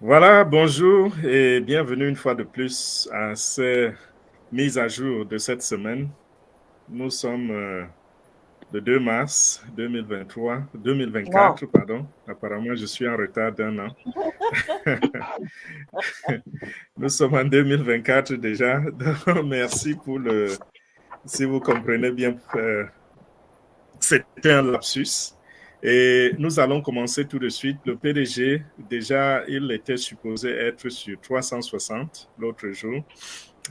Voilà, bonjour et bienvenue une fois de plus à ces mises à jour de cette semaine. Nous sommes le 2 mars 2023, Wow. 2024, pardon. Apparemment, je suis en retard d'un an. Nous sommes en 2024 déjà. Donc, merci pour le... Si vous comprenez bien, c'était un lapsus. Et nous allons commencer tout de suite. Le PDG, déjà, il était supposé être sur 360 l'autre jour.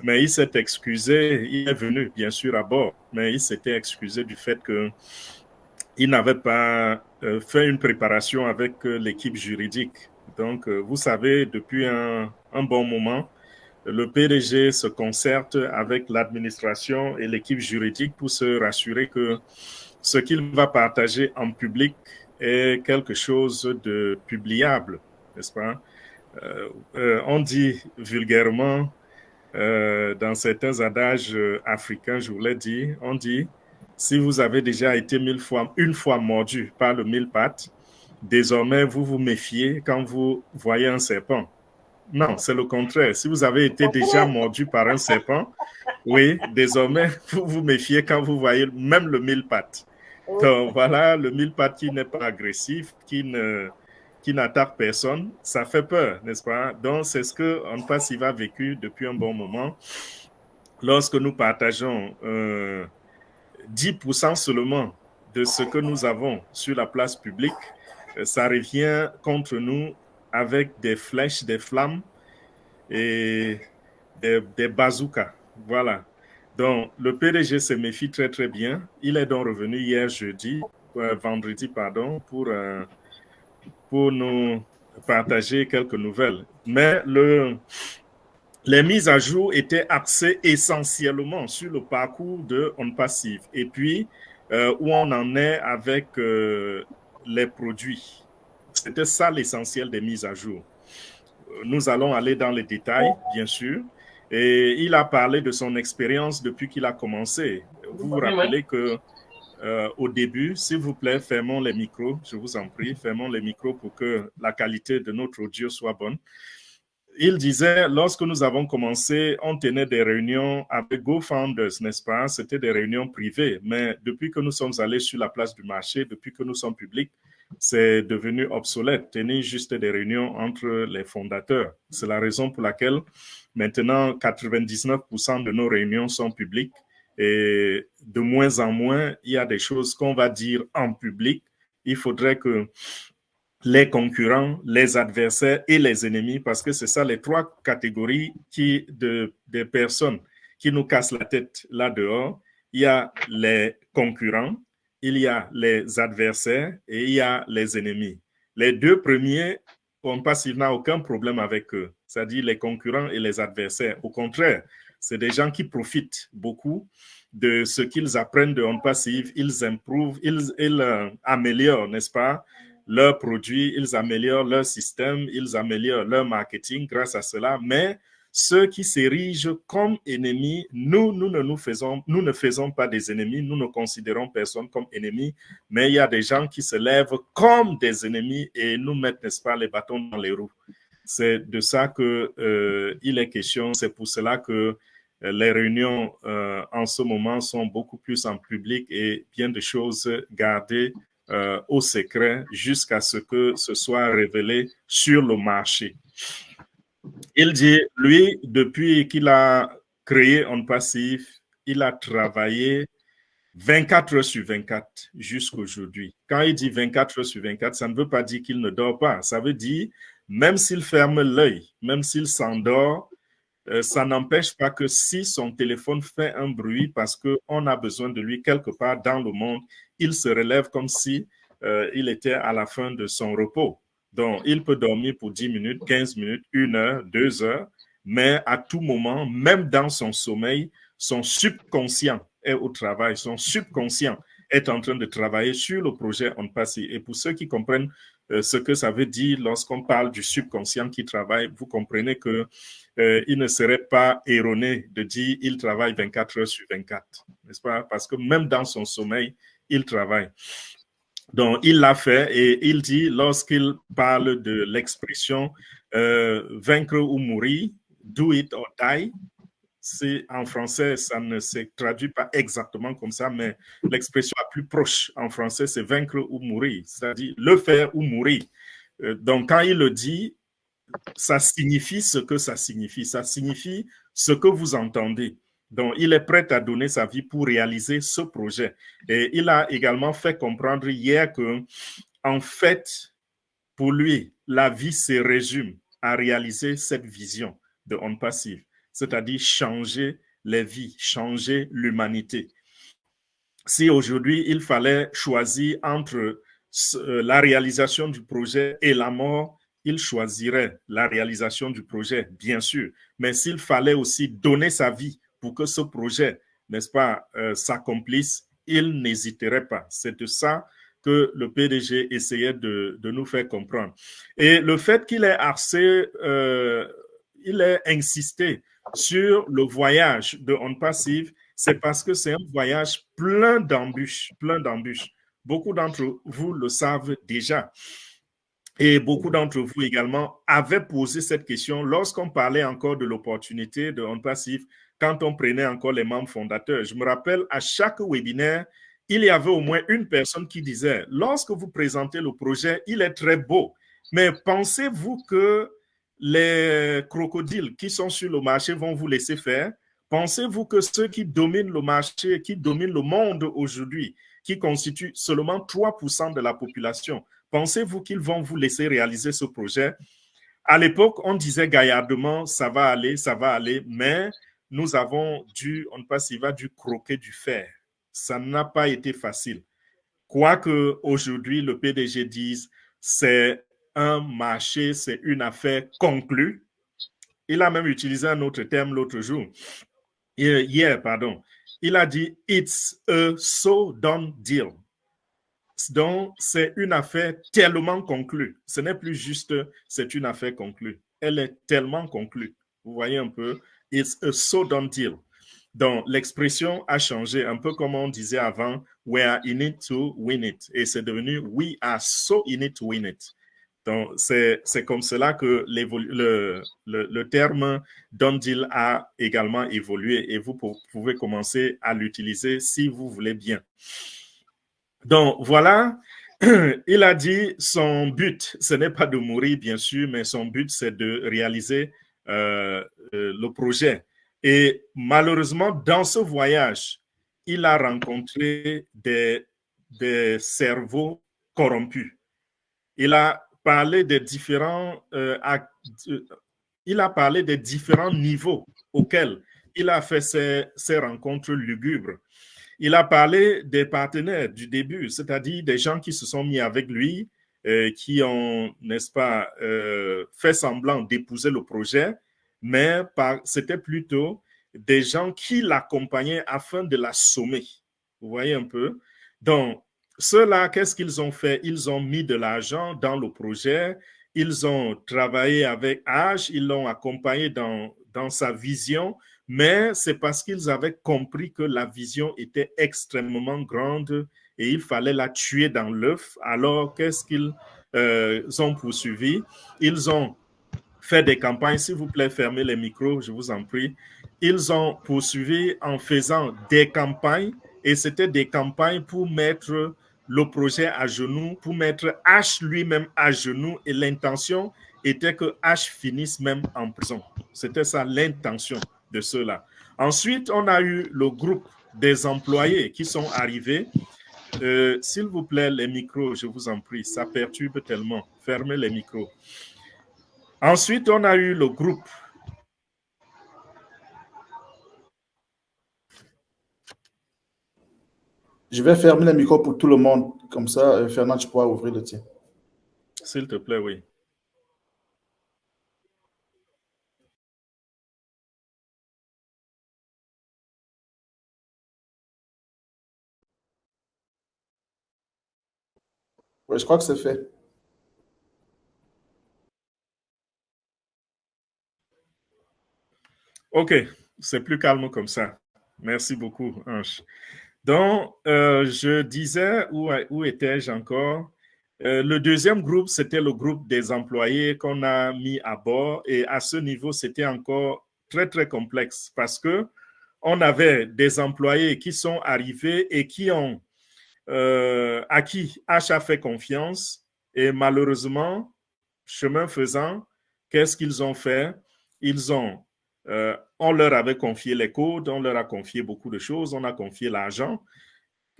Mais il s'est excusé, il est venu bien sûr à bord, mais il s'était excusé du fait qu'il n'avait pas fait une préparation avec l'équipe juridique. Donc, vous savez, depuis un bon moment, le PDG se concerte avec l'administration et l'équipe juridique pour se rassurer que ce qu'il va partager en public est quelque chose de publiable, n'est-ce pas? On dit vulgairement dans certains adages africains, je vous l'ai dit, on dit, si vous avez déjà été une fois mordu par le mille pattes, désormais vous vous méfiez quand vous voyez un serpent. Non, c'est le contraire. Si vous avez été déjà mordu par un serpent, oui, désormais vous vous méfiez quand vous voyez même le mille pattes. Donc voilà, le mille pattes qui n'est pas agressif, qui n'attaque personne, ça fait peur, n'est-ce pas? Donc c'est ce que On a vécu depuis un bon moment. Lorsque nous partageons 10% seulement de ce que nous avons sur la place publique, ça revient contre nous avec des flèches, des flammes et des bazookas. Voilà. Donc, le PDG se méfie très, très bien. Il est donc revenu hier vendredi, pardon, pour nous partager quelques nouvelles. Mais les mises à jour étaient axées essentiellement sur le parcours de On Passive et puis où on en est avec les produits. C'était ça l'essentiel des mises à jour. Nous allons aller dans les détails, bien sûr. Et il a parlé de son expérience depuis qu'il a commencé. Vous vous rappelez que au début, s'il vous plaît, fermons les micros, je vous en prie, fermons les micros pour que la qualité de notre audio soit bonne. Il disait, lorsque nous avons commencé, on tenait des réunions avec GoFounders, n'est-ce pas? C'était des réunions privées. Mais depuis que nous sommes allés sur la place du marché, depuis que nous sommes publics, c'est devenu obsolète. Tenir juste des réunions entre les fondateurs. C'est la raison pour laquelle maintenant 99% de nos réunions sont publiques et de moins en moins, il y a des choses qu'on va dire en public. Il faudrait que les concurrents, les adversaires et les ennemis, parce que c'est ça les trois catégories des personnes qui nous cassent la tête là dehors. Il y a les concurrents, il y a les adversaires et il y a les ennemis. Les deux premiers, on passe, il n'a aucun problème avec eux, c'est-à-dire les concurrents et les adversaires. Au contraire, c'est des gens qui profitent beaucoup de ce qu'ils apprennent de On Passive, ils improuvent, ils améliorent, n'est-ce pas, leurs produits, ils améliorent leur système, ils améliorent leur marketing grâce à cela. Mais ceux qui s'érigent comme ennemis, nous ne faisons pas des ennemis, nous ne considérons personne comme ennemi, mais il y a des gens qui se lèvent comme des ennemis et nous mettent, n'est-ce pas, les bâtons dans les roues. C'est de ça qu'il est question. C'est pour cela que les réunions en ce moment sont beaucoup plus en public et bien de choses gardées au secret jusqu'à ce que ce soit révélé sur le marché. Il dit, lui, depuis qu'il a créé On Passif, il a travaillé 24 heures sur 24 jusqu'aujourd'hui. Quand il dit 24 heures sur 24, ça ne veut pas dire qu'il ne dort pas. Ça veut dire, même s'il ferme l'œil, même s'il s'endort, ça n'empêche pas que si son téléphone fait un bruit parce qu'on a besoin de lui quelque part dans le monde, il se relève comme si il était à la fin de son repos. Donc, il peut dormir pour 10 minutes, 15 minutes, 1 heure, 2 heures, mais à tout moment, même dans son sommeil, son subconscient est au travail, son subconscient est en train de travailler sur le projet On Passe. Et pour ceux qui comprennent ce que ça veut dire lorsqu'on parle du subconscient qui travaille, vous comprenez que il ne serait pas erroné de dire il travaille 24 heures sur 24, n'est-ce pas? Parce que même dans son sommeil, il travaille. Donc, il l'a fait et il dit, lorsqu'il parle de l'expression vaincre ou mourir, do it or die, c'est en français, ça ne se traduit pas exactement comme ça, mais l'expression la plus proche en français, c'est vaincre ou mourir, c'est-à-dire le faire ou mourir. Donc, quand il le dit, ça signifie ce que ça signifie. Ça signifie ce que vous entendez. Donc, il est prêt à donner sa vie pour réaliser ce projet. Et il a également fait comprendre hier que, en fait, pour lui, la vie se résume à réaliser cette vision de On Passive, c'est-à-dire changer les vies, changer l'humanité. Si aujourd'hui, il fallait choisir entre la réalisation du projet et la mort, il choisirait la réalisation du projet, bien sûr. Mais s'il fallait aussi donner sa vie pour que ce projet, n'est-ce pas, s'accomplisse, il n'hésiterait pas. C'est de ça que le PDG essayait de nous faire comprendre. Et le fait qu'il ait il ait insisté sur le voyage de On Passive, c'est parce que c'est un voyage plein d'embûches, plein d'embûches. Beaucoup d'entre vous le savent déjà. Et beaucoup d'entre vous également avaient posé cette question lorsqu'on parlait encore de l'opportunité de On Passive, quand on prenait encore les membres fondateurs. Je me rappelle, à chaque webinaire, il y avait au moins une personne qui disait, lorsque vous présentez le projet, il est très beau, mais pensez-vous que les crocodiles qui sont sur le marché vont vous laisser faire? Pensez-vous que ceux qui dominent le marché, qui dominent le monde aujourd'hui, qui constituent seulement 3% de la population, pensez-vous qu'ils vont vous laisser réaliser ce projet? À l'époque, on disait gaillardement, ça va aller, mais nous avons dû, on ne passe, il va dû croquer du fer. Ça n'a pas été facile. Quoique aujourd'hui, le PDG dise, c'est un marché, c'est une affaire conclue. Il a même utilisé un autre terme l'autre jour, hier, pardon. Il a dit, it's a so done deal. Donc, c'est une affaire tellement conclue. Ce n'est plus juste, c'est une affaire conclue. Elle est tellement conclue. Vous voyez un peu, it's a so done deal. Donc, l'expression a changé, un peu comme on disait avant, we are in it to win it. Et c'est devenu, we are so in it to win it. Donc, c'est comme cela que le terme done deal a également évolué et vous pouvez commencer à l'utiliser si vous voulez bien. Donc, voilà, il a dit son but, ce n'est pas de mourir, bien sûr, mais son but, c'est de réaliser le projet. Et malheureusement, dans ce voyage, il a rencontré des cerveaux corrompus. Il a parlé des il a parlé des différents niveaux auxquels il a fait ses rencontres lugubres. Il a parlé des partenaires du début, c'est-à-dire des gens qui se sont mis avec lui, qui ont, n'est-ce pas, fait semblant d'épouser le projet, mais c'était plutôt des gens qui l'accompagnaient afin de l'assommer. Vous voyez un peu? Donc, ceux-là, qu'est-ce qu'ils ont fait? Ils ont mis de l'argent dans le projet, ils ont travaillé avec H, ils l'ont accompagné dans sa vision, mais c'est parce qu'ils avaient compris que la vision était extrêmement grande et il fallait la tuer dans l'œuf. Alors, qu'est-ce qu'ils ont poursuivi? Ils ont fait des campagnes. S'il vous plaît, fermez les micros, je vous en prie. Ils ont poursuivi en faisant des campagnes et c'était des campagnes pour mettre le projet à genoux, pour mettre H lui-même à genoux et l'intention était que H finisse même en prison. C'était ça l'intention de ceux-là. Ensuite, on a eu le groupe des employés qui sont arrivés. S'il vous plaît, les micros, je vous en prie, ça perturbe tellement. Fermez les micros. Ensuite, on a eu le groupe. Je vais fermer les micros pour tout le monde. Comme ça, Fernand, tu pourras ouvrir le tien. S'il te plaît, oui. Oui, je crois que c'est fait. OK, c'est plus calme comme ça. Merci beaucoup, Ange. Donc, je disais, où étais-je encore? Le deuxième groupe, c'était le groupe des employés qu'on a mis à bord. Et à ce niveau, c'était encore très, très complexe parce que on avait des employés qui sont arrivés et qui ont, à qui H a fait confiance. Et malheureusement, chemin faisant, qu'est-ce qu'ils ont fait? On leur avait confié les codes, on leur a confié beaucoup de choses, on a confié l'argent.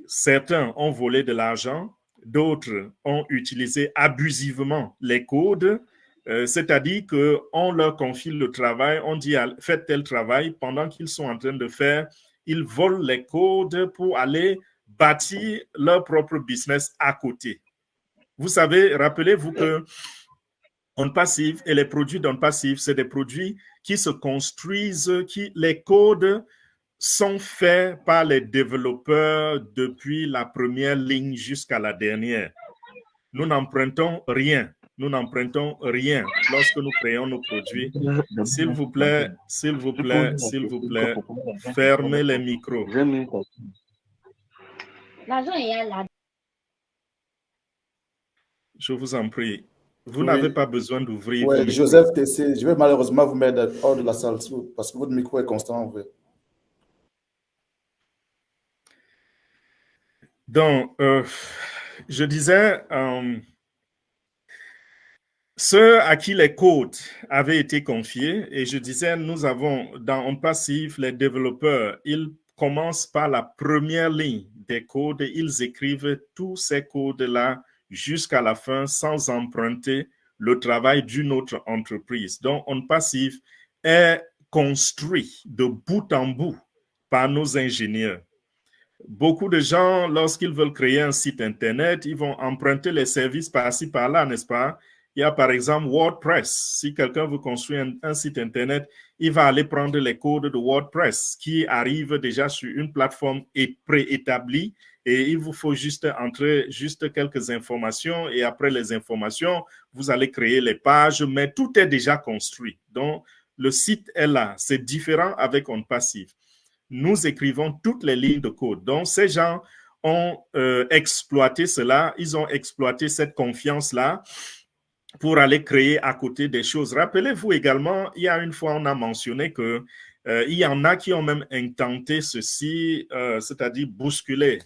Certains ont volé de l'argent, d'autres ont utilisé abusivement les codes, c'est-à-dire qu'on leur confie le travail, on dit faites tel travail, pendant qu'ils sont en train de faire, ils volent les codes pour aller bâtir leur propre business à côté. Vous savez, rappelez-vous que On Passive et les produits d'On Passive, c'est des produits qui se construisent, les codes sont faits par les développeurs depuis la première ligne jusqu'à la dernière. Nous n'empruntons rien. Nous n'empruntons rien lorsque nous créons nos produits. S'il vous plaît, fermez les micros. Je vous en prie. Vous n'avez pas besoin d'ouvrir vos micros. Joseph TC, je vais malheureusement vous mettre hors de la salle parce que votre micro est constamment ouvert. Donc, je disais, ceux à qui les codes avaient été confiés, et je disais, nous avons dans On Passive, les développeurs, ils commencent par la première ligne des codes, ils écrivent tous ces codes-là jusqu'à la fin sans emprunter le travail d'une autre entreprise. Donc, On Passive est construit de bout en bout par nos ingénieurs. Beaucoup de gens, lorsqu'ils veulent créer un site Internet, ils vont emprunter les services par-ci, par-là, n'est-ce pas? Il y a par exemple WordPress. Si quelqu'un veut construire un site Internet, il va aller prendre les codes de WordPress qui arrivent déjà sur une plateforme préétablie et il vous faut juste entrer juste quelques informations et après les informations, vous allez créer les pages, mais tout est déjà construit. Donc, le site est là. C'est différent avec On Passive. Nous écrivons toutes les lignes de code. Donc, ces gens ont exploité cela, ils ont exploité cette confiance-là pour aller créer à côté des choses. Rappelez-vous également, il y a une fois, on a mentionné que il y en a qui ont même intenté ceci, c'est-à-dire bousculer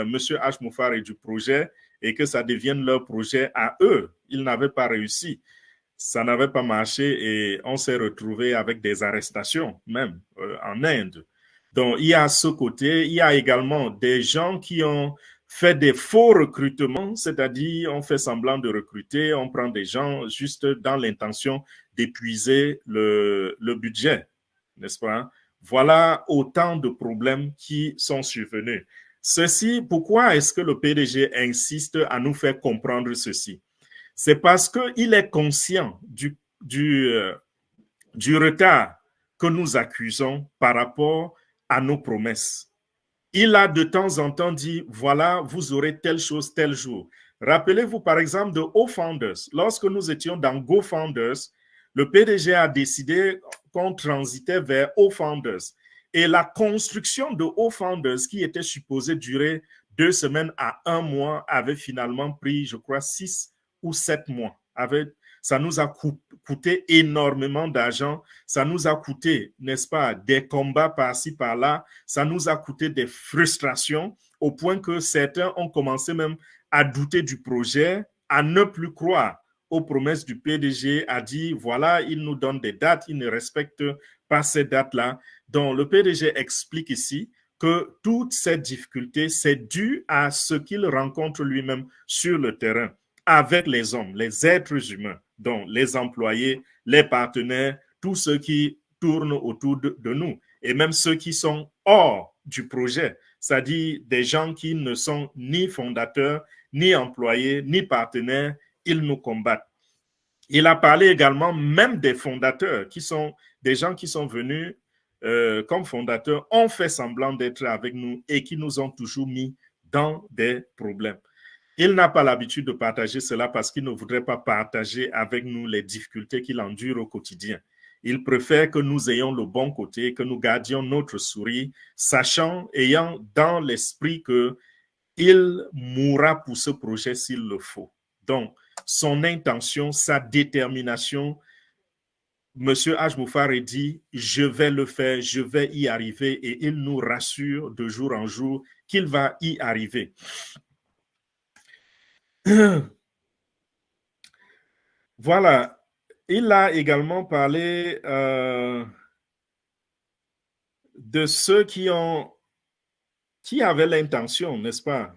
Monsieur H. Moufari du projet et que ça devienne leur projet à eux. Ils n'avaient pas réussi. Ça n'avait pas marché et on s'est retrouvé avec des arrestations, même en Inde. Donc, il y a ce côté. Il y a également des gens qui ont fait des faux recrutements, c'est-à-dire on fait semblant de recruter, on prend des gens juste dans l'intention d'épuiser le budget, n'est-ce pas? Voilà autant de problèmes qui sont survenus. Ceci, pourquoi est-ce que le PDG insiste à nous faire comprendre ceci? C'est parce qu'il est conscient du retard que nous accusons par rapport à nos promesses. Il a de temps en temps dit, voilà, vous aurez telle chose tel jour. Rappelez-vous par exemple de O-Founders. Lorsque nous étions dans Go-Founders, le PDG a décidé qu'on transitait vers O-Founders. Et la construction de O-Founders, qui était supposée durer 2 semaines à 1 mois, avait finalement pris, je crois, 6 ou 7 mois. Ça nous a coûté énormément d'argent. Ça nous a coûté, n'est-ce pas, des combats par-ci, par-là. Ça nous a coûté des frustrations au point que certains ont commencé même à douter du projet, à ne plus croire aux promesses du PDG, à dire, voilà, il nous donne des dates, il ne respecte pas ces dates-là. Donc, le PDG explique ici que toutes ces difficultés, c'est dû à ce qu'il rencontre lui-même sur le terrain avec les hommes, les êtres humains, donc les employés, les partenaires, tous ceux qui tournent autour de nous, et même ceux qui sont hors du projet, c'est-à-dire des gens qui ne sont ni fondateurs, ni employés, ni partenaires, ils nous combattent. Il a parlé également même des fondateurs, qui sont des gens qui sont venus comme fondateurs, ont fait semblant d'être avec nous et qui nous ont toujours mis dans des problèmes. Il n'a pas l'habitude de partager cela parce qu'il ne voudrait pas partager avec nous les difficultés qu'il endure au quotidien. Il préfère que nous ayons le bon côté, que nous gardions notre sourire, sachant, ayant dans l'esprit que il mourra pour ce projet s'il le faut. Donc, son intention, sa détermination, M. Ajmoufare dit, je vais le faire, je vais y arriver, et il nous rassure de jour en jour qu'il va y arriver. Voilà. Il a également parlé de ceux qui avaient l'intention, n'est-ce pas?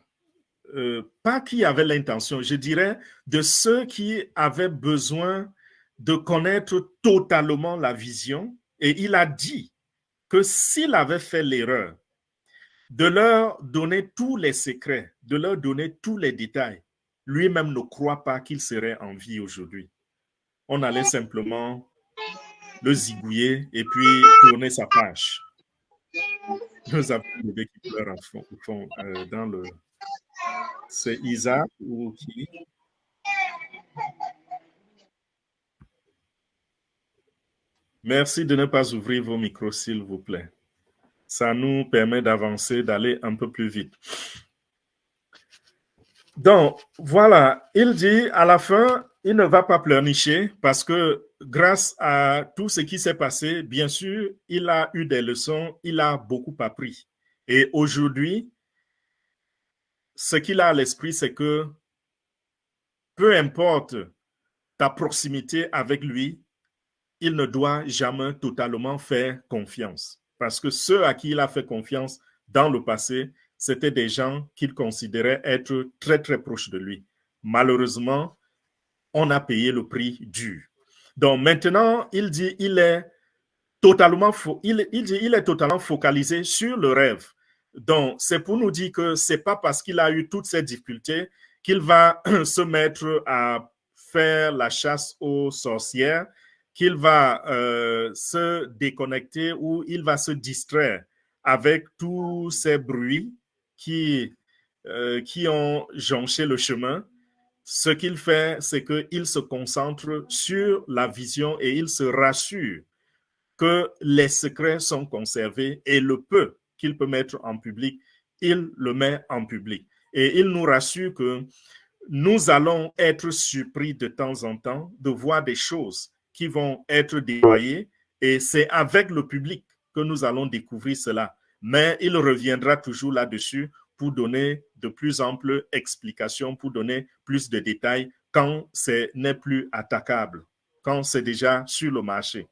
Pas qui avaient l'intention, je dirais de ceux qui avaient besoin de connaître totalement la vision. Et il a dit que s'il avait fait l'erreur de leur donner tous les secrets, de leur donner tous les détails, lui-même ne croit pas qu'il serait en vie aujourd'hui. On allait simplement le zigouiller et puis tourner sa page. Nous avons un bébé qui pleure au fond dans le... C'est Isaac ou qui? Merci de ne pas ouvrir vos micros, s'il vous plaît. Ça nous permet d'avancer, d'aller un peu plus vite. Donc, voilà, il dit à la fin, il ne va pas pleurnicher parce que grâce à tout ce qui s'est passé, bien sûr, il a eu des leçons, il a beaucoup appris. Et aujourd'hui, ce qu'il a à l'esprit, c'est que peu importe ta proximité avec lui, il ne doit jamais totalement faire confiance. Parce que ceux à qui il a fait confiance dans le passé, c'était des gens qu'il considérait être très, très proches de lui. Malheureusement, on a payé le prix dur. Donc maintenant, il dit il est totalement focalisé sur le rêve. Donc, c'est pour nous dire que ce n'est pas parce qu'il a eu toutes ces difficultés qu'il va se mettre à faire la chasse aux sorcières, qu'il va se déconnecter ou il va se distraire avec tous ces bruits qui ont jonché le chemin. Ce qu'il fait, c'est qu'il se concentre sur la vision et il se rassure que les secrets sont conservés et le peu qu'il peut mettre en public, il le met en public. Et il nous rassure que nous allons être surpris de temps en temps de voir des choses qui vont être déployées et c'est avec le public que nous allons découvrir cela. Mais il reviendra toujours là-dessus pour donner de plus amples explications, pour donner plus de détails quand ce n'est plus attaquable, quand c'est déjà sur le marché.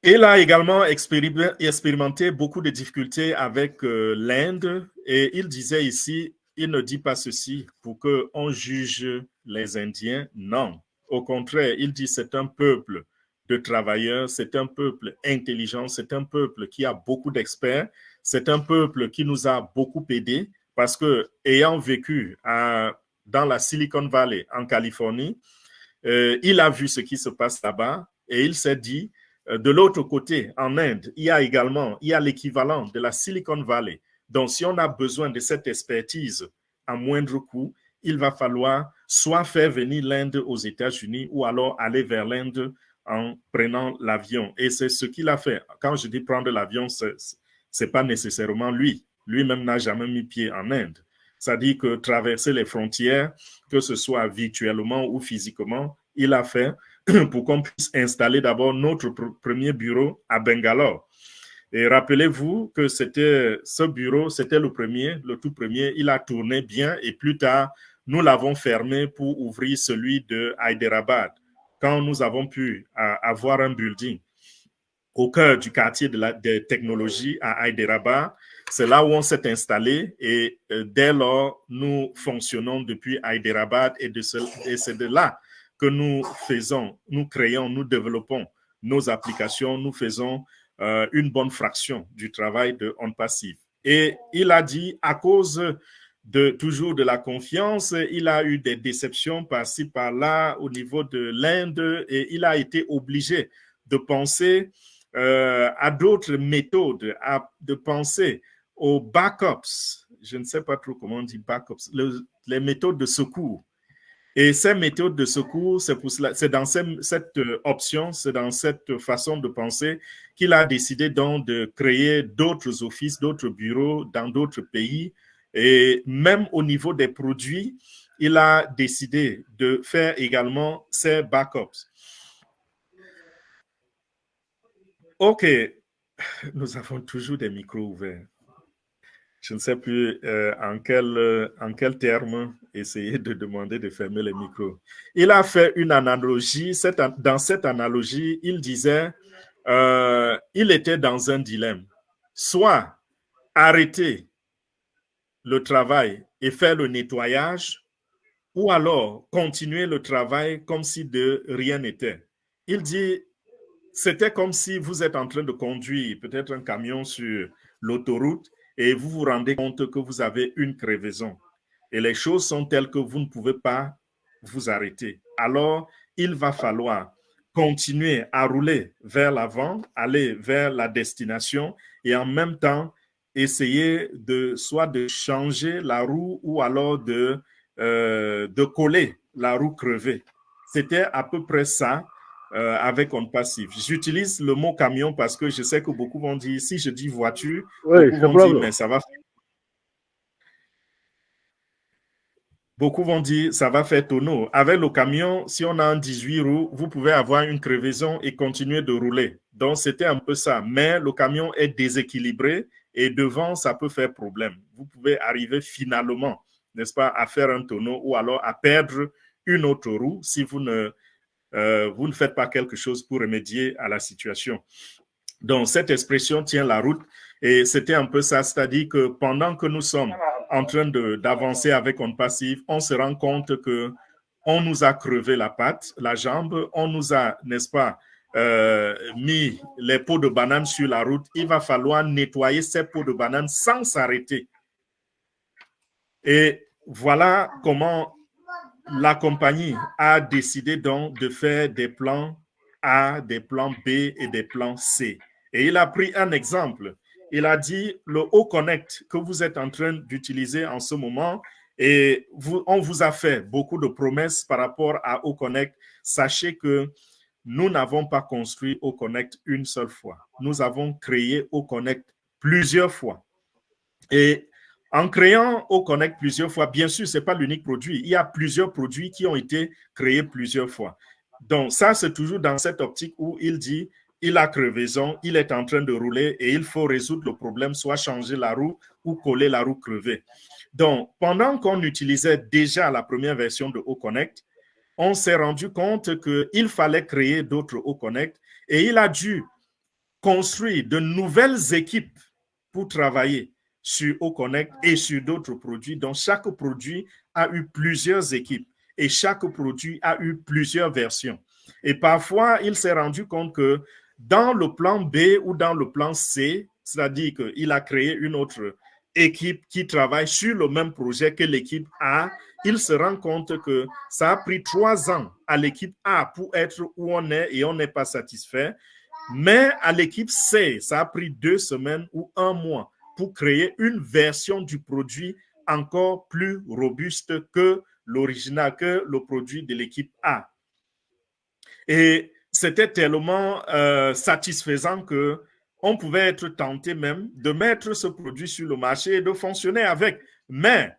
Il a également expérimenté beaucoup de difficultés avec l'Inde et il disait ici, il ne dit pas ceci pour qu'on juge les Indiens, non. Au contraire, il dit c'est un peuple de travailleurs, c'est un peuple intelligent, c'est un peuple qui a beaucoup d'experts, c'est un peuple qui nous a beaucoup aidés parce que ayant vécu dans la Silicon Valley en Californie, il a vu ce qui se passe là-bas et il s'est dit, de l'autre côté, en Inde, il y a l'équivalent de la Silicon Valley. Donc, si on a besoin de cette expertise à moindre coût, il va falloir soit faire venir l'Inde aux États-Unis ou alors aller vers l'Inde en prenant l'avion. Et c'est ce qu'il a fait. Quand je dis prendre l'avion, c'est pas nécessairement lui. Lui-même n'a jamais mis pied en Inde. C'est-à-dire que traverser les frontières, que ce soit virtuellement ou physiquement, il a fait pour qu'on puisse installer d'abord notre premier bureau à Bangalore. Et rappelez-vous que ce bureau, c'était le tout premier. Il a tourné bien et plus tard, nous l'avons fermé pour ouvrir celui de Hyderabad. Quand nous avons pu avoir un building au cœur du quartier des technologies à Hyderabad, c'est là où on s'est installé et dès lors, nous fonctionnons depuis Hyderabad et c'est de là que nous faisons, nous créons, nous développons nos applications, nous faisons une bonne fraction du travail de On Passive. Et il a dit, à cause toujours de la confiance, il a eu des déceptions par-ci, par-là au niveau de l'Inde et il a été obligé de penser à d'autres méthodes, de penser aux backups. Je ne sais pas trop comment on dit backups, les méthodes de secours. Et ces méthodes de secours, c'est dans cette option, c'est dans cette façon de penser qu'il a décidé donc de créer d'autres offices, d'autres bureaux dans d'autres pays. Et même au niveau des produits, il a décidé de faire également ses backups. OK, nous avons toujours des micros ouverts. Je ne sais plus en quel terme essayer de demander de fermer les micros. Il a fait une analogie. Dans cette analogie, il disait il était dans un dilemme. Soit arrêter le travail et faire le nettoyage, ou alors continuer le travail comme si de rien n'était. Il dit, c'était comme si vous êtes en train de conduire peut-être un camion sur l'autoroute et vous vous rendez compte que vous avez une crevaison. Et les choses sont telles que vous ne pouvez pas vous arrêter. Alors, il va falloir continuer à rouler vers l'avant, aller vers la destination et en même temps essayer soit de changer la roue ou alors de coller la roue crevée. C'était à peu près ça avec on passif. J'utilise le mot camion parce que je sais que beaucoup vont dire, si je dis voiture, beaucoup vont dire, mais ça va faire... Beaucoup vont dire, ça va faire tonneau. Avec le camion, si on a un 18 roues, vous pouvez avoir une crevaison et continuer de rouler. Donc, c'était un peu ça. Mais le camion est déséquilibré et devant, ça peut faire problème. Vous pouvez arriver finalement, n'est-ce pas, à faire un tonneau ou alors à perdre une autre roue si vous ne faites pas quelque chose pour remédier à la situation. Donc, cette expression tient la route et c'était un peu ça, c'est-à-dire que pendant que nous sommes en train d'avancer avec on passif, on se rend compte que on nous a crevé la patte, la jambe, on nous a, n'est-ce pas, mis les peaux de banane sur la route. Il va falloir nettoyer ces peaux de banane sans s'arrêter. Et voilà comment la compagnie a décidé donc de faire des plans A, des plans B et des plans C. Et il a pris un exemple. Il a dit le Oconnect que vous êtes en train d'utiliser en ce moment et on vous a fait beaucoup de promesses par rapport à Oconnect. Sachez que nous n'avons pas construit Oconnect une seule fois. Nous avons créé Oconnect plusieurs fois. Et en créant Oconnect plusieurs fois, bien sûr, ce n'est pas l'unique produit. Il y a plusieurs produits qui ont été créés plusieurs fois. Donc, ça, c'est toujours dans cette optique où il dit, il a crevaison, il est en train de rouler et il faut résoudre le problème, soit changer la roue ou coller la roue crevée. Donc, pendant qu'on utilisait déjà la première version de Oconnect, on s'est rendu compte qu'il fallait créer d'autres Oconnect et il a dû construire de nouvelles équipes pour travailler sur Oconnect et sur d'autres produits. Donc, chaque produit a eu plusieurs équipes et chaque produit a eu plusieurs versions. Et parfois, il s'est rendu compte que dans le plan B ou dans le plan C, c'est-à-dire qu'il a créé une autre équipe qui travaille sur le même projet que l'équipe A, il se rend compte que ça a pris 3 ans à l'équipe A pour être où on est et on n'est pas satisfait. Mais à l'équipe C, ça a pris 2 semaines ou 1 mois pour créer une version du produit encore plus robuste que l'original, que le produit de l'équipe A. Et c'était tellement satisfaisant que on pouvait être tenté même de mettre ce produit sur le marché et de fonctionner avec. Mais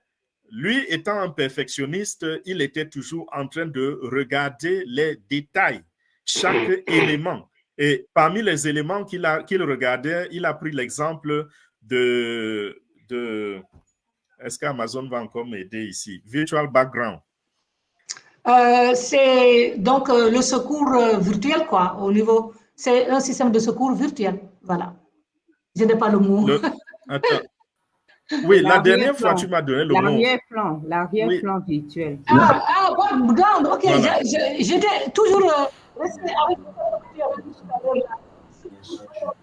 lui étant un perfectionniste, il était toujours en train de regarder les détails, chaque élément. Et parmi les éléments qu'il regardait, il a pris l'exemple de est-ce qu'Amazon va encore m'aider ici? Virtual background. C'est donc le secours virtuel, quoi, au niveau... C'est un système de secours virtuel, voilà. Je n'ai pas le mot. Attends. Oui, la dernière fois, tu m'as donné le mot. L'arrière-plan virtuel. Background, ok. Voilà. J'étais toujours resté avec...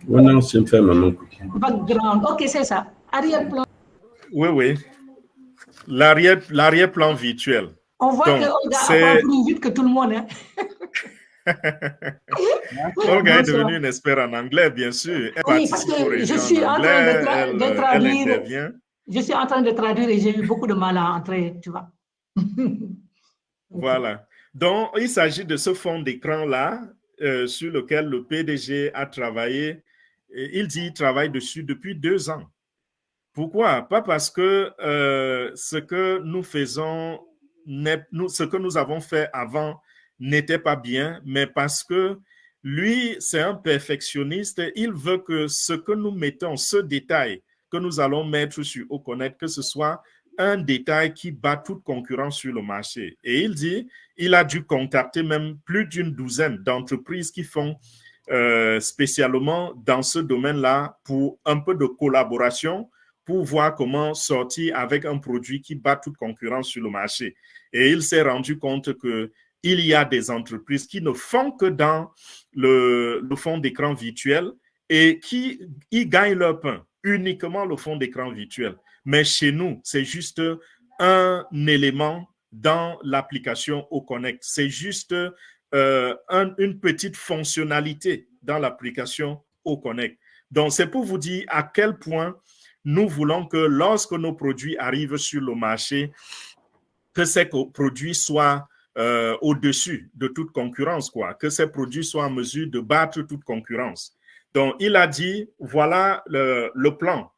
Non, c'est une femme, background, ok, c'est ça. Arrière-plan. Oui. L'arrière-plan virtuel. On voit que Olga apprend plus vite que tout le monde. Hein? Olga est devenue une experte en anglais, bien sûr. Elle oui, parce que je suis en train de traduire. Je suis en train de traduire et j'ai eu beaucoup de mal à entrer, tu vois. Voilà. Donc, il s'agit de ce fond d'écran-là sur lequel le PDG a travaillé. Et il dit qu'il travaille dessus depuis 2 ans. Pourquoi? Pas parce que ce que nous faisons, ce que nous avons fait avant n'était pas bien, mais parce que lui, c'est un perfectionniste. Il veut que ce que nous mettons, ce détail que nous allons mettre sur Oconnect, que ce soit un détail qui bat toute concurrence sur le marché. Et il dit, il a dû contacter même plus d'une douzaine d'entreprises qui font spécialement dans ce domaine-là pour un peu de collaboration, pour voir comment sortir avec un produit qui bat toute concurrence sur le marché. Et il s'est rendu compte qu'il y a des entreprises qui ne font que dans le fond d'écran virtuel et qui y gagnent leur pain, uniquement le fond d'écran virtuel. Mais chez nous, c'est juste un élément dans l'application Oconnect. C'est juste une petite fonctionnalité dans l'application Oconnect. Donc, c'est pour vous dire à quel point nous voulons que lorsque nos produits arrivent sur le marché, que ces produits soient au-dessus de toute concurrence, quoi, que ces produits soient en mesure de battre toute concurrence. Donc, il a dit, voilà le plan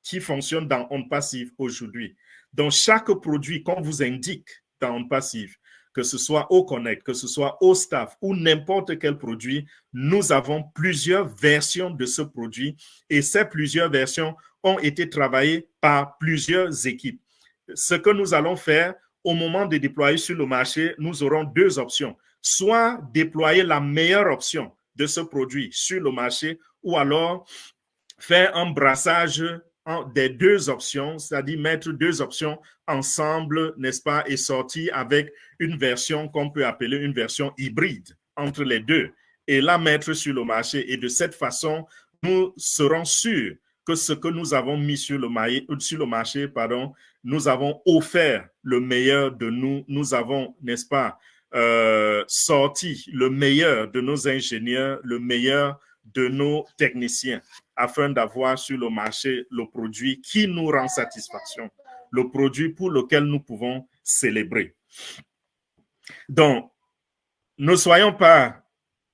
qui fonctionne dans OnPassive aujourd'hui. Donc, chaque produit qu'on vous indique dans OnPassive, que ce soit Oconnect, que ce soit Ostaff ou n'importe quel produit, nous avons plusieurs versions de ce produit et ces plusieurs versions ont été travaillées par plusieurs équipes. Ce que nous allons faire au moment de déployer sur le marché, nous aurons 2 options. Soit déployer la meilleure option de ce produit sur le marché ou alors faire un brassage des 2 options, c'est-à-dire mettre 2 options ensemble, n'est-ce pas, et sortir avec une version qu'on peut appeler une version hybride entre les 2 et la mettre sur le marché. Et de cette façon, nous serons sûrs que ce que nous avons mis sur le marché, nous avons offert le meilleur de nous. Nous avons, n'est-ce pas, sorti le meilleur de nos ingénieurs, le meilleur de nos techniciens, afin d'avoir sur le marché le produit qui nous rend satisfaction, le produit pour lequel nous pouvons célébrer. Donc, ne soyons pas,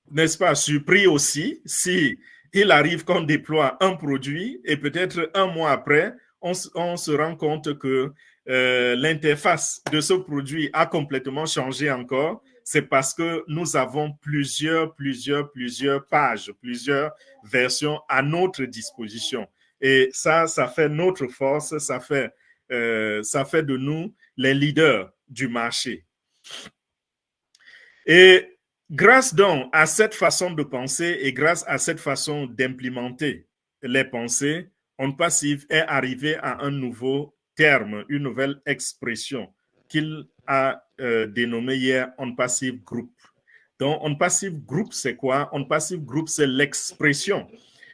n'est-ce pas, surpris aussi si il arrive qu'on déploie un produit et peut-être un mois après, on se rend compte que l'interface de ce produit a complètement changé encore. C'est parce que nous avons plusieurs pages, plusieurs versions à notre disposition. Et ça fait notre force, ça fait de nous les leaders du marché. Et grâce donc à cette façon de penser et grâce à cette façon d'implémenter les pensées, OnPassive est arrivé à un nouveau terme, une nouvelle expression qu'il a dénommé hier OnPassive Group. Donc, OnPassive Group, c'est quoi? OnPassive Group, c'est l'expression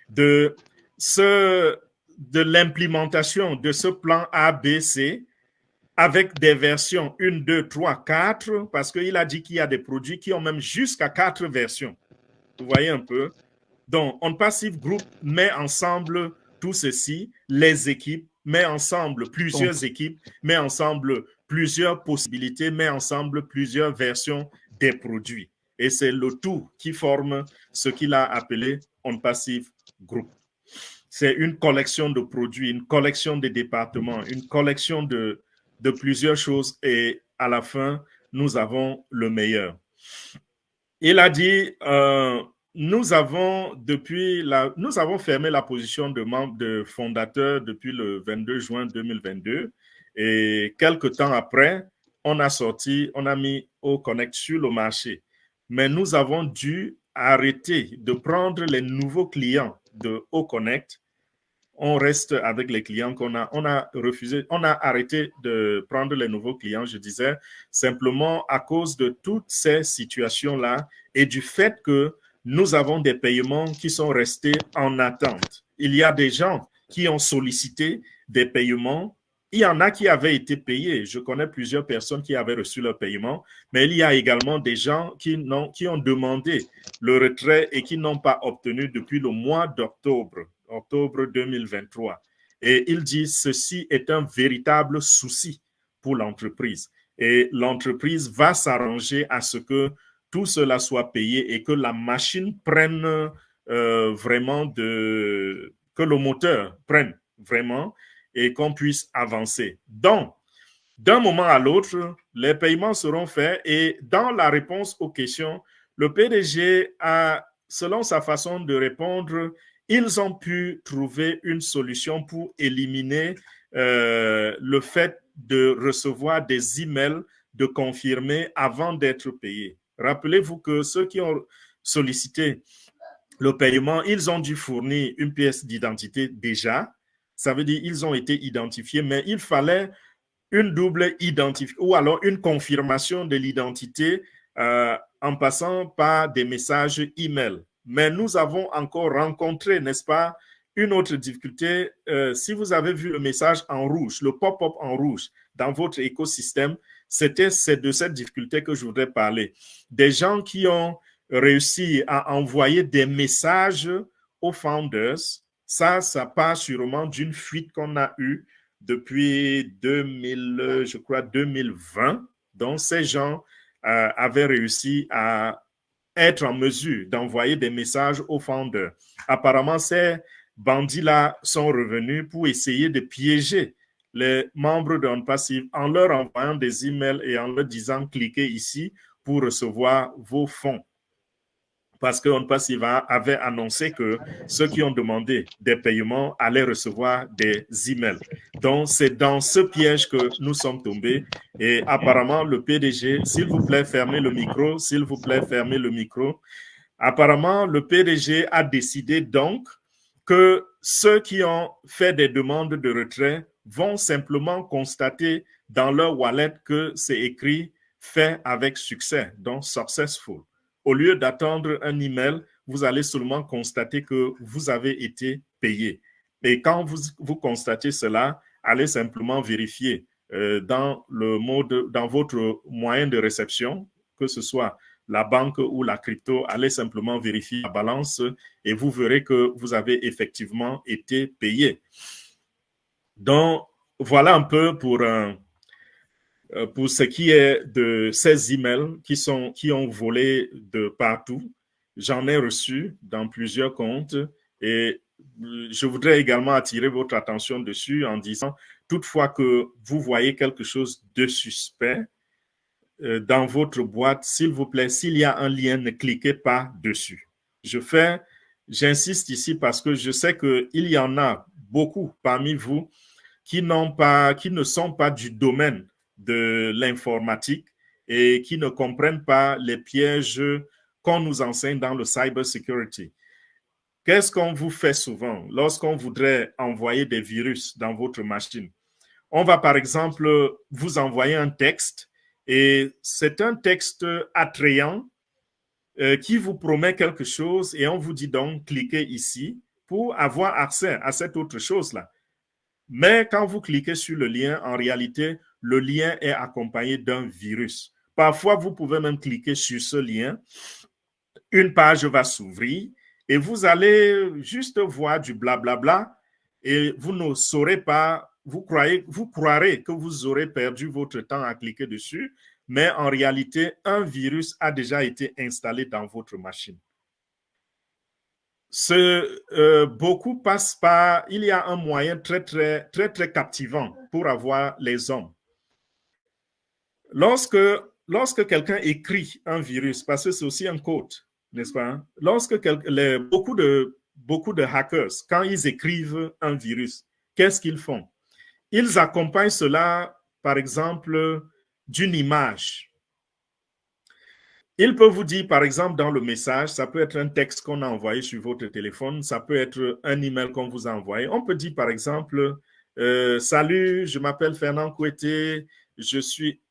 de l'implémentation de ce plan ABC avec des versions 1, 2, 3, 4, parce qu'il a dit qu'il y a des produits qui ont même jusqu'à 4 versions. Vous voyez un peu? Donc, OnPassive Group met ensemble tout ceci, les équipes, met ensemble plusieurs équipes, met ensemble plusieurs possibilités, met ensemble plusieurs versions des produits. Et c'est le tout qui forme ce qu'il a appelé OnPassive Group. C'est une collection de produits, une collection de départements, une collection de plusieurs choses et à la fin, nous avons le meilleur. Il a dit, nous avons fermé la position de membre de fondateur depuis le 22 juin 2022 et quelques temps après, on a mis Oconnect sur le marché. Mais nous avons dû arrêter de prendre les nouveaux clients de Oconnect. On reste avec les clients qu'on a. On a arrêté de prendre les nouveaux clients, je disais, simplement à cause de toutes ces situations-là et du fait que nous avons des paiements qui sont restés en attente. Il y a des gens qui ont sollicité des paiements. Il y en a qui avaient été payés. Je connais plusieurs personnes qui avaient reçu leur paiement, mais il y a également des gens qui ont demandé le retrait et qui n'ont pas obtenu depuis le mois d'octobre 2023. Et il dit, ceci est un véritable souci pour l'entreprise. et l'entreprise va s'arranger à ce que tout cela soit payé et que la machine prenne vraiment que le moteur prenne vraiment et qu'on puisse avancer. Donc, d'un moment à l'autre, les paiements seront faits et dans la réponse aux questions, le PDG a, selon sa façon de répondre, ils ont pu trouver une solution pour éliminer le fait de recevoir des emails de confirmer avant d'être payés. Rappelez-vous que ceux qui ont sollicité le paiement, ils ont dû fournir une pièce d'identité déjà. Ça veut dire qu'ils ont été identifiés, mais il fallait une double identification ou alors une confirmation de l'identité en passant par des messages email. Mais nous avons encore rencontré, n'est-ce pas, une autre difficulté. Si vous avez vu le message en rouge, le pop-up en rouge dans votre écosystème, c'était de cette difficulté que je voudrais parler. Des gens qui ont réussi à envoyer des messages aux founders, ça part sûrement d'une fuite qu'on a eue depuis 2020. Donc, ces gens avaient réussi à être en mesure d'envoyer des messages aux founders. Apparemment, ces bandits-là sont revenus pour essayer de piéger les membres de OnPassive en leur envoyant des emails et en leur disant « cliquez ici pour recevoir vos fonds ». Parce que OnPassive avait annoncé que ceux qui ont demandé des paiements allaient recevoir des emails. Donc, c'est dans ce piège que nous sommes tombés. Et apparemment, le PDG, s'il vous plaît, fermez le micro, s'il vous plaît, fermez le micro. Apparemment, le PDG a décidé donc que ceux qui ont fait des demandes de retrait vont simplement constater dans leur wallet que c'est écrit « fait avec succès », donc « successful ». Au lieu d'attendre un email, vous allez seulement constater que vous avez été payé. Et quand vous constatez cela, allez simplement vérifier dans votre moyen de réception, que ce soit la banque ou la crypto, allez simplement vérifier la balance et vous verrez que vous avez effectivement été payé. Donc, voilà un peu pour ce qui est de ces emails qui ont volé de partout. J'en ai reçu dans plusieurs comptes et je voudrais également attirer votre attention dessus en disant, toutefois que vous voyez quelque chose de suspect dans votre boîte, s'il vous plaît, s'il y a un lien, ne cliquez pas dessus. J'insiste ici parce que je sais qu'il y en a beaucoup parmi vous qui ne sont pas du domaine de l'informatique et qui ne comprennent pas les pièges qu'on nous enseigne dans le cybersecurity. Qu'est-ce qu'on vous fait souvent lorsqu'on voudrait envoyer des virus dans votre machine? On va par exemple vous envoyer un texte et c'est un texte attrayant qui vous promet quelque chose et on vous dit donc cliquez ici pour avoir accès à cette autre chose-là. Mais quand vous cliquez sur le lien, en réalité, le lien est accompagné d'un virus. Parfois, vous pouvez même cliquer sur ce lien. Une page va s'ouvrir et vous allez juste voir du blablabla et vous ne saurez pas, vous croirez que vous aurez perdu votre temps à cliquer dessus, mais en réalité, un virus a déjà été installé dans votre machine. Beaucoup passent par, il y a un moyen très captivant pour avoir les hommes. Lorsque quelqu'un écrit un virus, parce que c'est aussi un code, n'est-ce pas? Lorsque beaucoup de hackers, quand ils écrivent un virus, qu'est-ce qu'ils font? Ils accompagnent cela, par exemple, d'une image. Il peut vous dire, par exemple, dans le message, ça peut être un texte qu'on a envoyé sur votre téléphone, ça peut être un email qu'on vous a envoyé. On peut dire, par exemple, salut, je m'appelle Fernand Kouété, je suis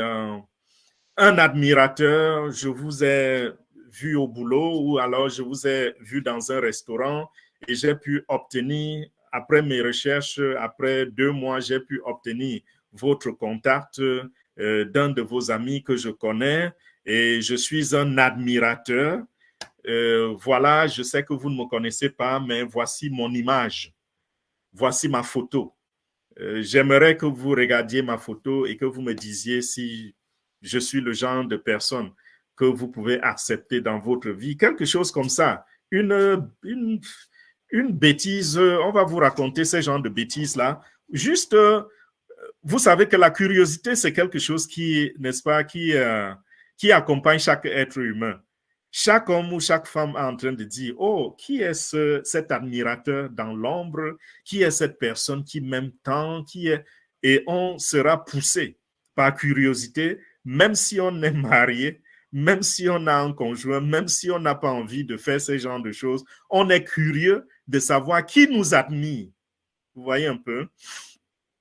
un admirateur, je vous ai vu au boulot ou alors je vous ai vu dans un restaurant et j'ai pu obtenir, après mes recherches, après 2 mois, j'ai pu obtenir votre contact d'un de vos amis que je connais et je suis un admirateur. Voilà, je sais que vous ne me connaissez pas, mais voici mon image. Voici ma photo. J'aimerais que vous regardiez ma photo et que vous me disiez si je suis le genre de personne que vous pouvez accepter dans votre vie. Quelque chose comme ça. Une bêtise, on va vous raconter ces genres de bêtises-là. Juste, vous savez que la curiosité, c'est quelque chose qui, n'est-ce pas, qui accompagne chaque être humain. Chaque homme ou chaque femme est en train de dire, oh, qui est cet admirateur dans l'ombre? Qui est cette personne qui m'aime tant? Qui est... Et on sera poussé par curiosité, même si on est marié, même si on a un conjoint, même si on n'a pas envie de faire ce genre de choses, on est curieux de savoir qui nous admire. Vous voyez un peu?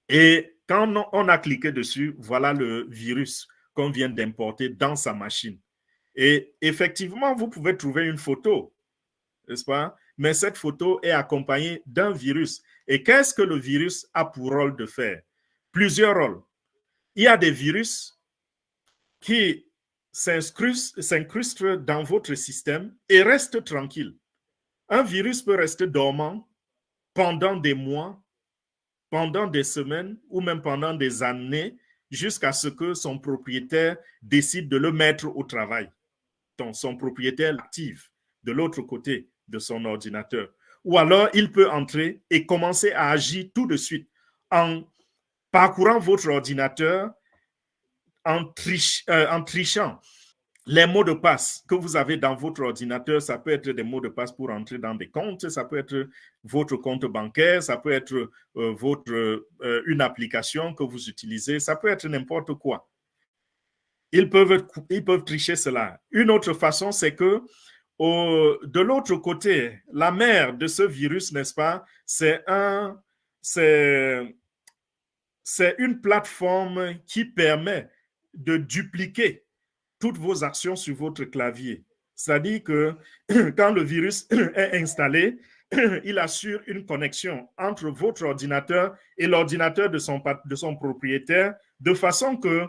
Et quand on a cliqué dessus, voilà le virus qu'on vient d'importer dans sa machine. Et effectivement, vous pouvez trouver une photo, n'est-ce pas? Mais cette photo est accompagnée d'un virus. Et qu'est-ce que le virus a pour rôle de faire? Plusieurs rôles. Il y a des virus qui s'incrustent dans votre système et restent tranquilles. Un virus peut rester dormant pendant des mois, pendant des semaines ou même pendant des années jusqu'à ce que son propriétaire décide de le mettre au travail. Donc, son propriétaire l'active de l'autre côté de son ordinateur. Ou alors, il peut entrer et commencer à agir tout de suite en parcourant votre ordinateur, en trichant les mots de passe que vous avez dans votre ordinateur. Ça peut être des mots de passe pour entrer dans des comptes, ça peut être votre compte bancaire, ça peut être une application que vous utilisez, ça peut être n'importe quoi. Ils peuvent tricher cela. Une autre façon, c'est que de l'autre côté, la mère de ce virus, n'est-ce pas, c'est une plateforme qui permet de dupliquer toutes vos actions sur votre clavier. C'est-à-dire que quand le virus est installé, il assure une connexion entre votre ordinateur et l'ordinateur de son propriétaire, de façon que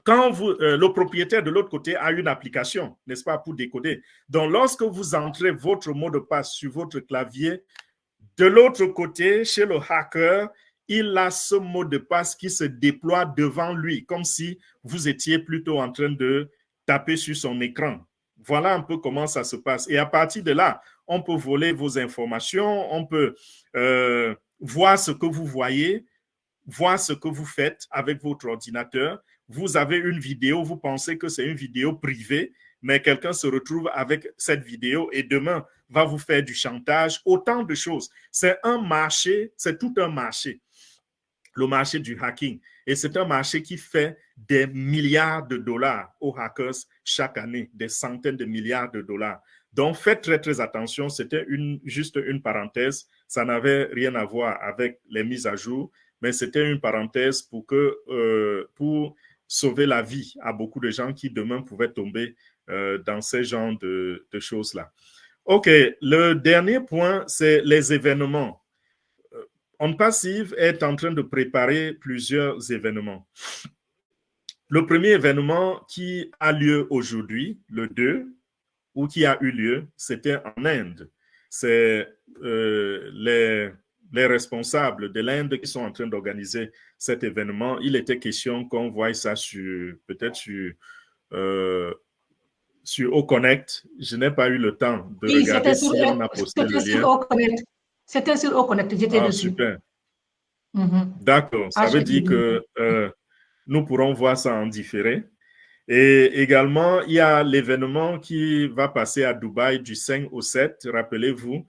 quand le propriétaire de l'autre côté a une application, n'est-ce pas, pour décoder. Donc, lorsque vous entrez votre mot de passe sur votre clavier, de l'autre côté, chez le hacker, il a ce mot de passe qui se déploie devant lui, comme si vous étiez plutôt en train de taper sur son écran. Voilà un peu comment ça se passe. Et à partir de là, on peut voler vos informations, on peut voir ce que vous voyez, voir ce que vous faites avec votre ordinateur. Vous avez une vidéo, vous pensez que c'est une vidéo privée, mais quelqu'un se retrouve avec cette vidéo et demain va vous faire du chantage, autant de choses. C'est un marché, c'est tout un marché, le marché du hacking. Et c'est un marché qui fait des milliards de dollars aux hackers chaque année, des centaines de milliards de dollars. Donc, faites très, très attention. C'était juste une parenthèse. Ça n'avait rien à voir avec les mises à jour, mais c'était une parenthèse pour sauver la vie à beaucoup de gens qui demain pouvaient tomber dans ces genres de choses-là. OK, le dernier point, c'est les événements. On Passive est en train de préparer plusieurs événements. Le premier événement qui a lieu aujourd'hui, le 2, ou qui a eu lieu, c'était en Inde. C'est les responsables de l'Inde qui sont en train d'organiser cet événement. Il était question qu'on voie ça peut-être sur Oconnect. Je n'ai pas eu le temps de regarder si on a posté le lien. C'était sur Oconnect, j'étais dessus. Super. D'accord, ça veut dire que nous pourrons voir ça en différé. Et également, il y a l'événement qui va passer à Dubaï du 5 au 7. Rappelez-vous,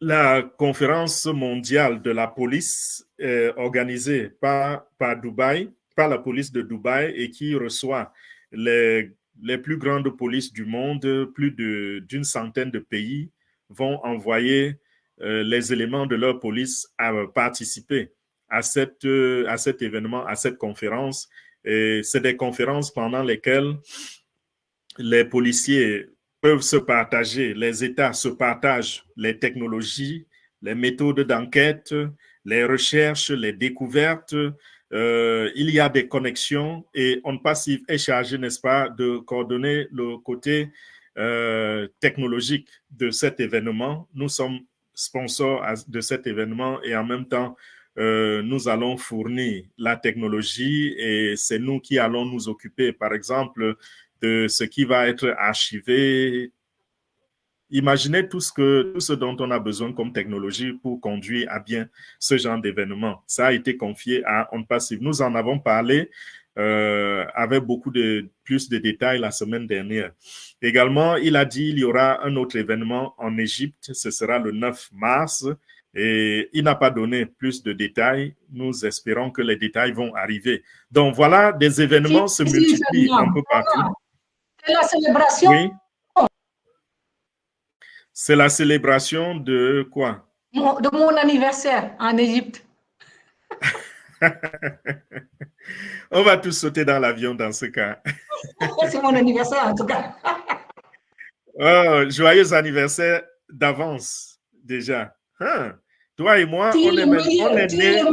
la conférence mondiale de la police organisée par Dubaï, par la police de Dubaï et qui reçoit les plus grandes polices du monde, plus d'une centaine de pays vont envoyer les éléments de leur police à participer à cet événement, à cette conférence. Et c'est des conférences pendant lesquelles les policiers peuvent se partager, les États se partagent les technologies, les méthodes d'enquête, les recherches, les découvertes. Il y a des connexions et On Passive est chargé, n'est-ce pas, de coordonner le côté technologique de cet événement. Nous sommes sponsors de cet événement et en même temps, nous allons fournir la technologie et c'est nous qui allons nous occuper, par exemple, de ce qui va être archivé. Imaginez tout ce dont on a besoin comme technologie pour conduire à bien ce genre d'événement. Ça a été confié à On Passive. Nous en avons parlé avec plus de détails la semaine dernière. Également, il a dit qu'il y aura un autre événement en Égypte. Ce sera le 9 mars. Et il n'a pas donné plus de détails. Nous espérons que les détails vont arriver. Donc voilà, des événements se multiplient un peu partout. C'est la célébration. Oui. C'est la célébration de quoi? De mon anniversaire en Égypte. On va tous sauter dans l'avion dans ce cas. C'est mon anniversaire en tout cas. Oh, joyeux anniversaire d'avance déjà. Hein? Toi et moi, on est nés,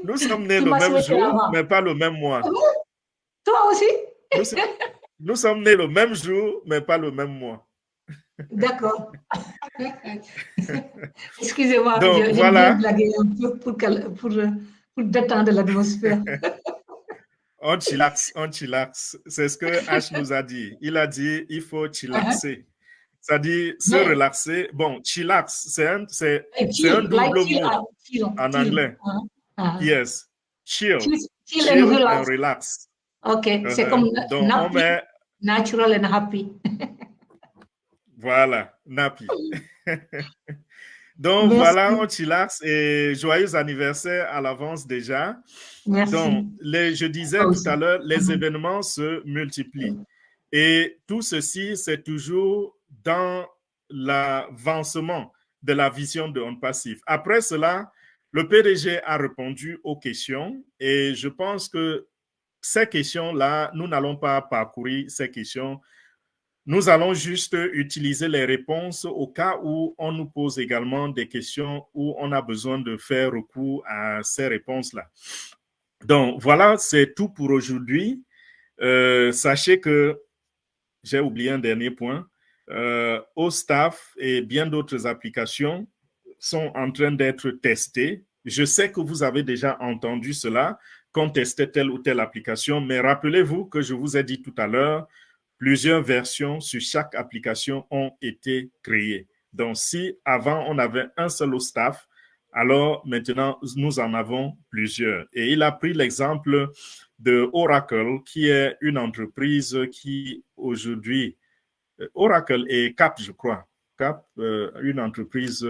nous sommes nés le même jour, mais pas le même mois. Toi aussi? Nous sommes nés le même jour, mais pas le même mois. D'accord. Excusez-moi, j'ai bien blagué un peu pour détendre l'atmosphère. On chillaxe. C'est ce que H nous a dit. Il a dit il faut chillaxer. Ça dit se relaxer. Bon, chillax, c'est un double mot en anglais. Yes. Chill and relax. OK, c'est comme natural and happy. Voilà, nappy. Donc, voilà, on chillaxe et joyeux anniversaire à l'avance déjà. Merci. Donc, je disais tout à l'heure, les événements se multiplient. Et tout ceci, c'est toujours dans l'avancement de la vision de On Passive. Après cela, le PDG a répondu aux questions et je pense que ces questions-là, nous n'allons pas parcourir ces questions. Nous allons juste utiliser les réponses au cas où on nous pose également des questions où on a besoin de faire recours à ces réponses-là. Donc, voilà, c'est tout pour aujourd'hui. Sachez que j'ai oublié un dernier point. OSTAF et bien d'autres applications sont en train d'être testées. Je sais que vous avez déjà entendu cela, qu'on testait telle ou telle application, mais rappelez-vous que je vous ai dit tout à l'heure, plusieurs versions sur chaque application ont été créées. Donc, si avant on avait un seul OSTAF, alors maintenant nous en avons plusieurs. Et il a pris l'exemple de Oracle, qui est une entreprise qui aujourd'hui, Oracle et Cap, je crois, Cap, une entreprise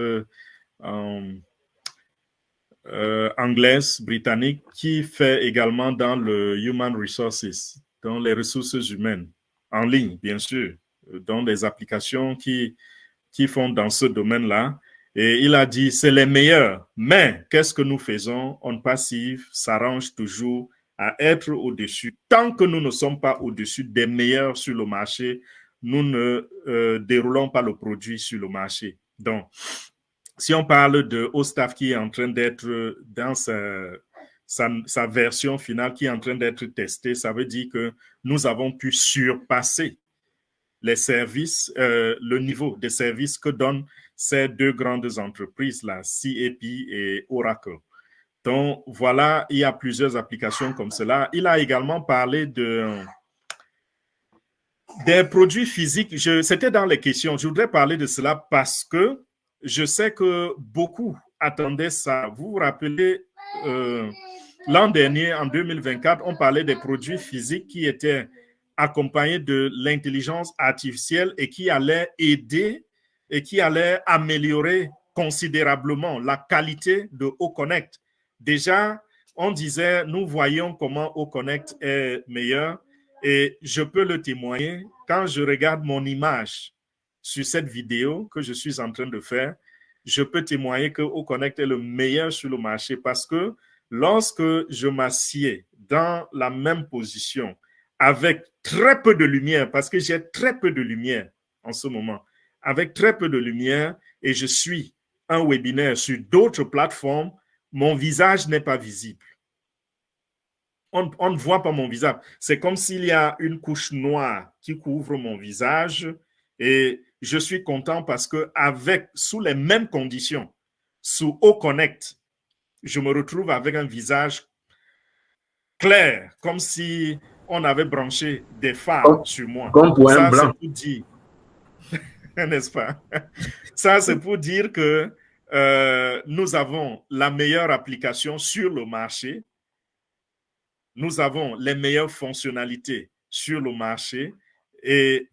anglaise, britannique, qui fait également dans le Human Resources, dans les ressources humaines, en ligne, bien sûr, dans des applications qui font dans ce domaine-là. Et il a dit, c'est les meilleurs. Mais qu'est-ce que nous faisons? On Passive s'arrange toujours à être au-dessus. Tant que nous ne sommes pas au-dessus des meilleurs sur le marché, nous ne déroulons pas le produit sur le marché. Donc, si on parle de OSTAF qui est en train d'être dans sa version finale, qui est en train d'être testée, ça veut dire que nous avons pu surpasser les services, le niveau des services que donnent ces deux grandes entreprises-là, CAP et Oracle. Donc, voilà, il y a plusieurs applications comme cela. Il a également parlé des produits physiques. C'était dans les questions. Je voudrais parler de cela parce que je sais que beaucoup attendaient ça. Vous vous rappelez, l'an dernier, en 2024, on parlait des produits physiques qui étaient accompagnés de l'intelligence artificielle et qui allaient aider et qui allaient améliorer considérablement la qualité de OConnect. Déjà, on disait, nous voyons comment OConnect est meilleur et je peux le témoigner. Quand je regarde mon image sur cette vidéo que je suis en train de faire, je peux témoigner que OConnect est le meilleur sur le marché parce que lorsque je m'assieds dans la même position avec très peu de lumière, parce que j'ai très peu de lumière en ce moment, avec très peu de lumière et je suis un webinaire sur d'autres plateformes, mon visage n'est pas visible. On ne voit pas mon visage. C'est comme s'il y a une couche noire qui couvre mon visage et je suis content parce que sous les mêmes conditions, sous OConnect, je me retrouve avec un visage clair, comme si on avait branché des phares sur moi. Comme pour un Ça, c'est blanc. pour dire, n'est-ce pas? Ça, c'est pour dire que nous avons la meilleure application sur le marché. Nous avons les meilleures fonctionnalités sur le marché et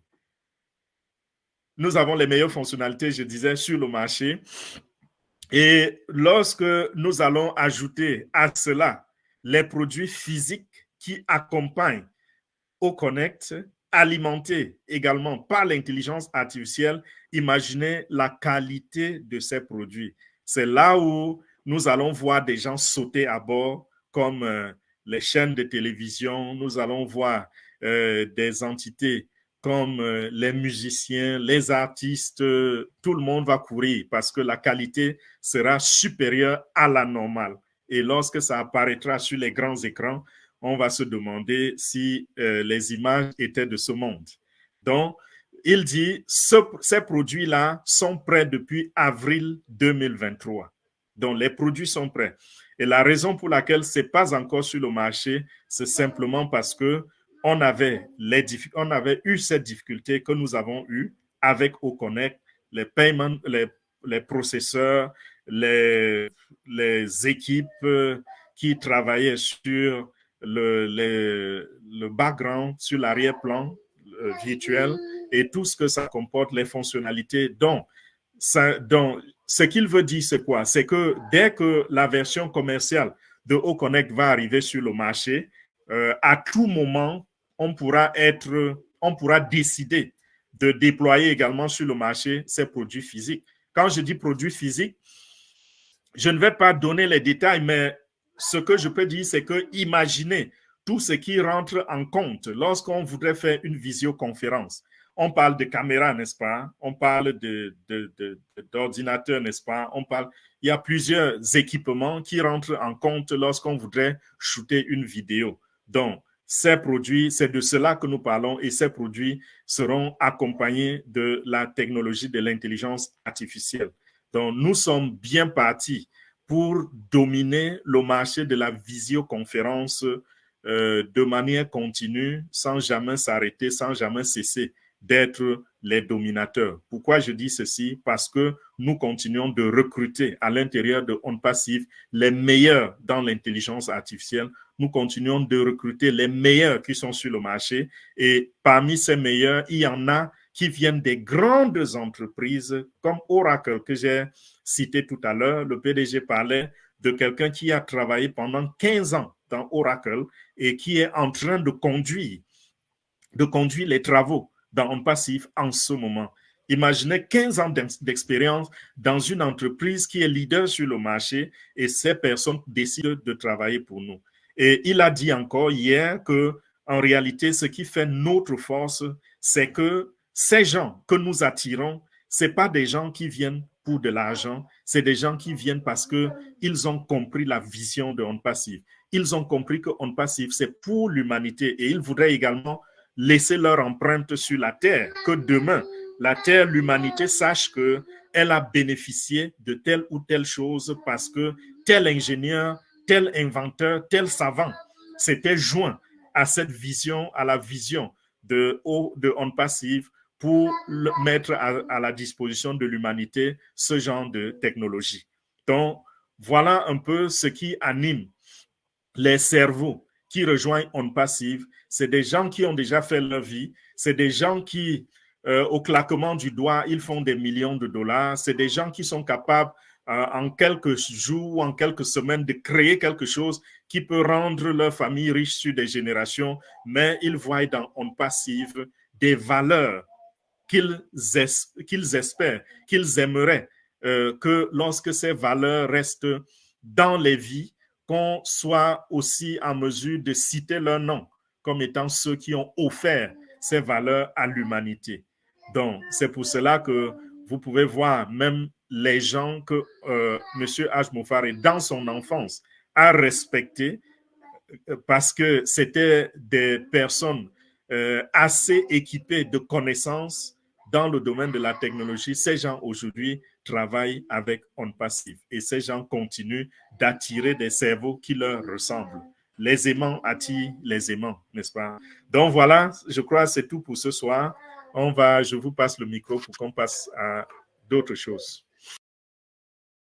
nous avons les meilleures fonctionnalités, je disais, sur le marché. Et lorsque nous allons ajouter à cela les produits physiques qui accompagnent au Connect, alimentés également par l'intelligence artificielle, imaginez la qualité de ces produits. C'est là où nous allons voir des gens sauter à bord, comme les chaînes de télévision, nous allons voir des entités comme les musiciens, les artistes, tout le monde va courir parce que la qualité sera supérieure à la normale. Et lorsque ça apparaîtra sur les grands écrans, on va se demander si les images étaient de ce monde. Donc, il dit, ces produits-là sont prêts depuis avril 2023. Donc, les produits sont prêts. Et la raison pour laquelle ce n'est pas encore sur le marché, c'est simplement parce que on avait eu cette difficulté que nous avons eue avec OConnect, les paiements, les processeurs, les équipes qui travaillaient sur le background, sur l'arrière-plan virtuel et tout ce que ça comporte, les fonctionnalités. Donc, ce qu'il veut dire, c'est quoi? C'est que dès que la version commerciale de OConnect va arriver sur le marché, à tout moment, on pourra décider de déployer également sur le marché ces produits physiques. Quand je dis produits physiques, je ne vais pas donner les détails, mais ce que je peux dire, c'est que imaginez tout ce qui rentre en compte lorsqu'on voudrait faire une visioconférence. On parle de caméra, n'est-ce pas? On parle d'ordinateur, n'est-ce pas? Il y a plusieurs équipements qui rentrent en compte lorsqu'on voudrait shooter une vidéo. Donc, ces produits, c'est de cela que nous parlons et ces produits seront accompagnés de la technologie de l'intelligence artificielle. Donc, nous sommes bien partis pour dominer le marché de la visioconférence de manière continue, sans jamais s'arrêter, sans jamais cesser d'être les dominateurs. Pourquoi je dis ceci? Parce que nous continuons de recruter à l'intérieur de On Passive les meilleurs dans l'intelligence artificielle. Nous continuons de recruter les meilleurs qui sont sur le marché et parmi ces meilleurs, il y en a qui viennent des grandes entreprises comme Oracle que j'ai cité tout à l'heure. Le PDG parlait de quelqu'un qui a travaillé pendant 15 ans dans Oracle et qui est en train de conduire les travaux dans On Passive en ce moment. Imaginez 15 ans d'expérience dans une entreprise qui est leader sur le marché et ces personnes décident de travailler pour nous. Et il a dit encore hier que, en réalité, ce qui fait notre force, c'est que ces gens que nous attirons, ce n'est pas des gens qui viennent pour de l'argent, c'est des gens qui viennent parce qu'ils ont compris la vision de On Passive. Ils ont compris que On Passive, c'est pour l'humanité et ils voudraient également laisser leur empreinte sur la Terre, que demain, la Terre, l'humanité sache qu'elle a bénéficié de telle ou telle chose parce que tel ingénieur, tel inventeur, tel savant s'était joint à cette vision, à la vision de On Passive pour mettre à la disposition de l'humanité ce genre de technologie. Donc, voilà un peu ce qui anime les cerveaux qui rejoignent On Passive. C'est des gens qui ont déjà fait leur vie. C'est des gens qui, au claquement du doigt, ils font des millions de dollars. C'est des gens qui sont capables, en quelques jours, en quelques semaines, de créer quelque chose qui peut rendre leur famille riche sur des générations. Mais ils voient dans On Passive des valeurs qu'ils espèrent, qu'ils aimeraient que lorsque ces valeurs restent dans les vies, qu'on soit aussi en mesure de citer leur nom comme étant ceux qui ont offert ces valeurs à l'humanité. Donc, c'est pour cela que vous pouvez voir même les gens que M. H. Mofare, dans son enfance, a respecté parce que c'était des personnes assez équipées de connaissances dans le domaine de la technologie, ces gens aujourd'hui travaillent avec OnPassive et ces gens continuent d'attirer des cerveaux qui leur ressemblent. Les aimants attirent les aimants, n'est-ce pas? Donc voilà, je crois que c'est tout pour ce soir. Je vous passe le micro pour qu'on passe à d'autres choses.